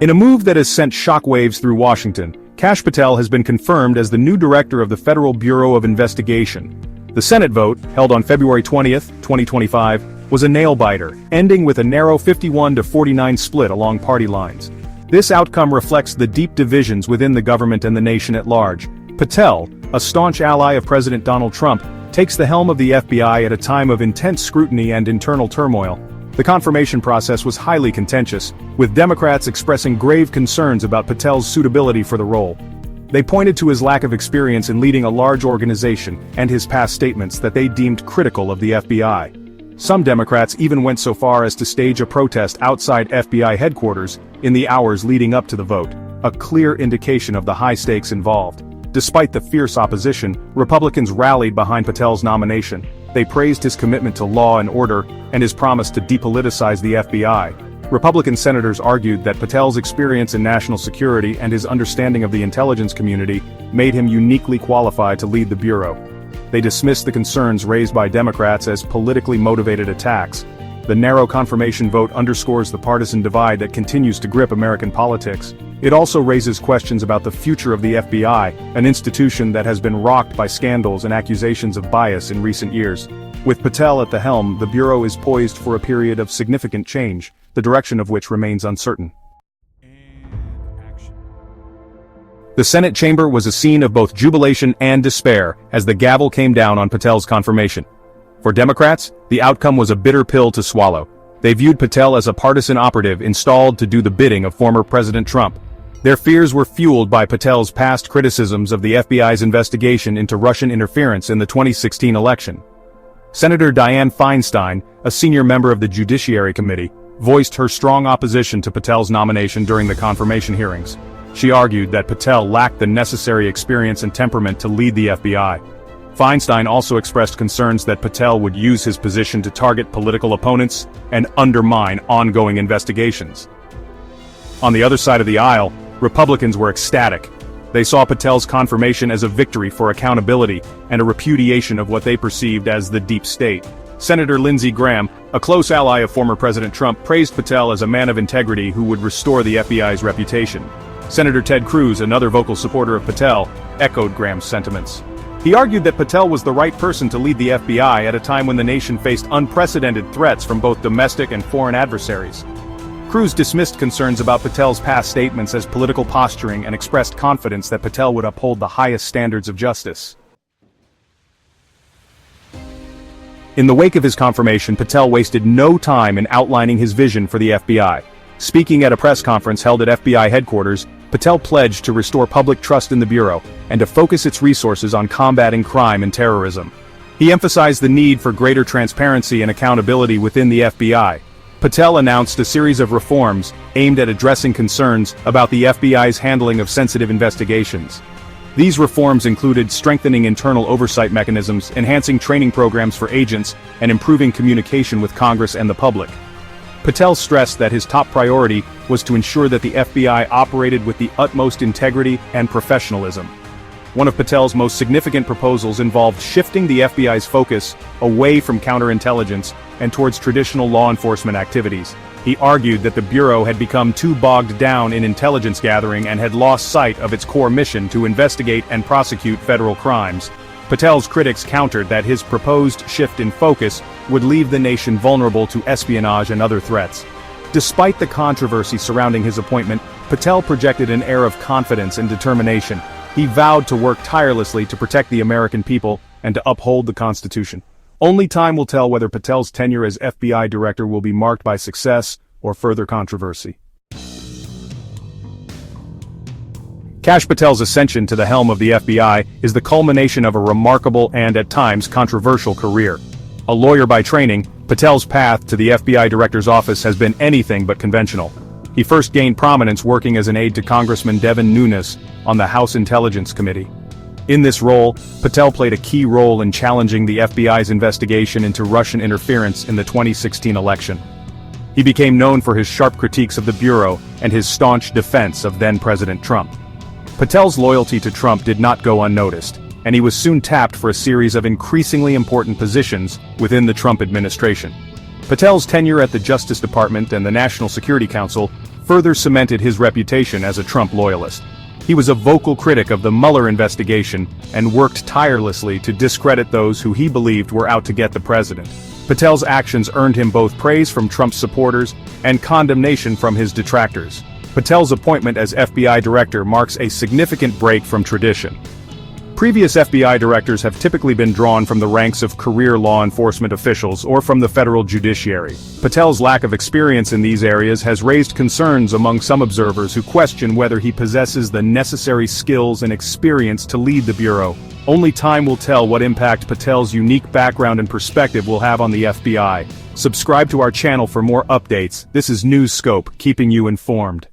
In a move that has sent shockwaves through Washington, Kash Patel has been confirmed as the new director of the Federal Bureau of Investigation. The Senate vote, held on February 20, 2025, was a nail-biter, ending with a narrow 51-49 split along party lines. This outcome reflects the deep divisions within the government and the nation at large. Patel, a staunch ally of President Donald Trump, takes the helm of the FBI at a time of intense scrutiny and internal turmoil. The confirmation process was highly contentious, with Democrats expressing grave concerns about Patel's suitability for the role. They pointed to his lack of experience in leading a large organization and his past statements that they deemed critical of the FBI. Some Democrats even went so far as to stage a protest outside FBI headquarters in the hours leading up to the vote, a clear indication of the high stakes involved. Despite the fierce opposition, Republicans rallied behind Patel's nomination. They praised his commitment to law and order and his promise to depoliticize the FBI. Republican senators argued that Patel's experience in national security and his understanding of the intelligence community made him uniquely qualified to lead the Bureau. They dismissed the concerns raised by Democrats as politically motivated attacks. The narrow confirmation vote underscores the partisan divide that continues to grip American politics. It also raises questions about the future of the FBI, an institution that has been rocked by scandals and accusations of bias in recent years. With Patel at the helm, the Bureau is poised for a period of significant change, the direction of which remains uncertain. The Senate chamber was a scene of both jubilation and despair as the gavel came down on Patel's confirmation. For Democrats, the outcome was a bitter pill to swallow. They viewed Patel as a partisan operative installed to do the bidding of former President Trump. Their fears were fueled by Patel's past criticisms of the FBI's investigation into Russian interference in the 2016 election. Senator Dianne Feinstein, a senior member of the Judiciary Committee, voiced her strong opposition to Patel's nomination during the confirmation hearings. She argued that Patel lacked the necessary experience and temperament to lead the FBI. Feinstein also expressed concerns that Patel would use his position to target political opponents and undermine ongoing investigations. On the other side of the aisle, Republicans were ecstatic. They saw Patel's confirmation as a victory for accountability and a repudiation of what they perceived as the deep state. Senator Lindsey Graham, a close ally of former President Trump, praised Patel as a man of integrity who would restore the FBI's reputation. Senator Ted Cruz, another vocal supporter of Patel, echoed Graham's sentiments. He argued that Patel was the right person to lead the FBI at a time when the nation faced unprecedented threats from both domestic and foreign adversaries. Cruz dismissed concerns about Patel's past statements as political posturing and expressed confidence that Patel would uphold the highest standards of justice. In the wake of his confirmation, Patel wasted no time in outlining his vision for the FBI. Speaking at a press conference held at FBI headquarters, Patel pledged to restore public trust in the Bureau and to focus its resources on combating crime and terrorism. He emphasized the need for greater transparency and accountability within the FBI. Patel announced a series of reforms aimed at addressing concerns about the FBI's handling of sensitive investigations. These reforms included strengthening internal oversight mechanisms, enhancing training programs for agents, and improving communication with Congress and the public. Patel stressed that his top priority was to ensure that the FBI operated with the utmost integrity and professionalism. One of Patel's most significant proposals involved shifting the FBI's focus away from counterintelligence and towards traditional law enforcement activities. He argued that the Bureau had become too bogged down in intelligence gathering and had lost sight of its core mission to investigate and prosecute federal crimes. Patel's critics countered that his proposed shift in focus would leave the nation vulnerable to espionage and other threats. Despite the controversy surrounding his appointment, Patel projected an air of confidence and determination. He vowed to work tirelessly to protect the American people and to uphold the Constitution. Only time will tell whether Patel's tenure as FBI director will be marked by success or further controversy. Kash Patel's ascension to the helm of the FBI is the culmination of a remarkable and, at times, controversial career. A lawyer by training, Patel's path to the FBI director's office has been anything but conventional. He first gained prominence working as an aide to Congressman Devin Nunes on the House Intelligence Committee. In this role, Patel played a key role in challenging the FBI's investigation into Russian interference in the 2016 election. He became known for his sharp critiques of the Bureau and his staunch defense of then-President Trump. Patel's loyalty to Trump did not go unnoticed, and he was soon tapped for a series of increasingly important positions within the Trump administration. Patel's tenure at the Justice Department and the National Security Council further cemented his reputation as a Trump loyalist. He was a vocal critic of the Mueller investigation and worked tirelessly to discredit those who he believed were out to get the president. Patel's actions earned him both praise from Trump's supporters and condemnation from his detractors. Patel's appointment as FBI director marks a significant break from tradition. Previous FBI directors have typically been drawn from the ranks of career law enforcement officials or from the federal judiciary. Patel's lack of experience in these areas has raised concerns among some observers who question whether he possesses the necessary skills and experience to lead the Bureau. Only time will tell what impact Patel's unique background and perspective will have on the FBI. Subscribe to our channel for more updates. This is News Scope, keeping you informed.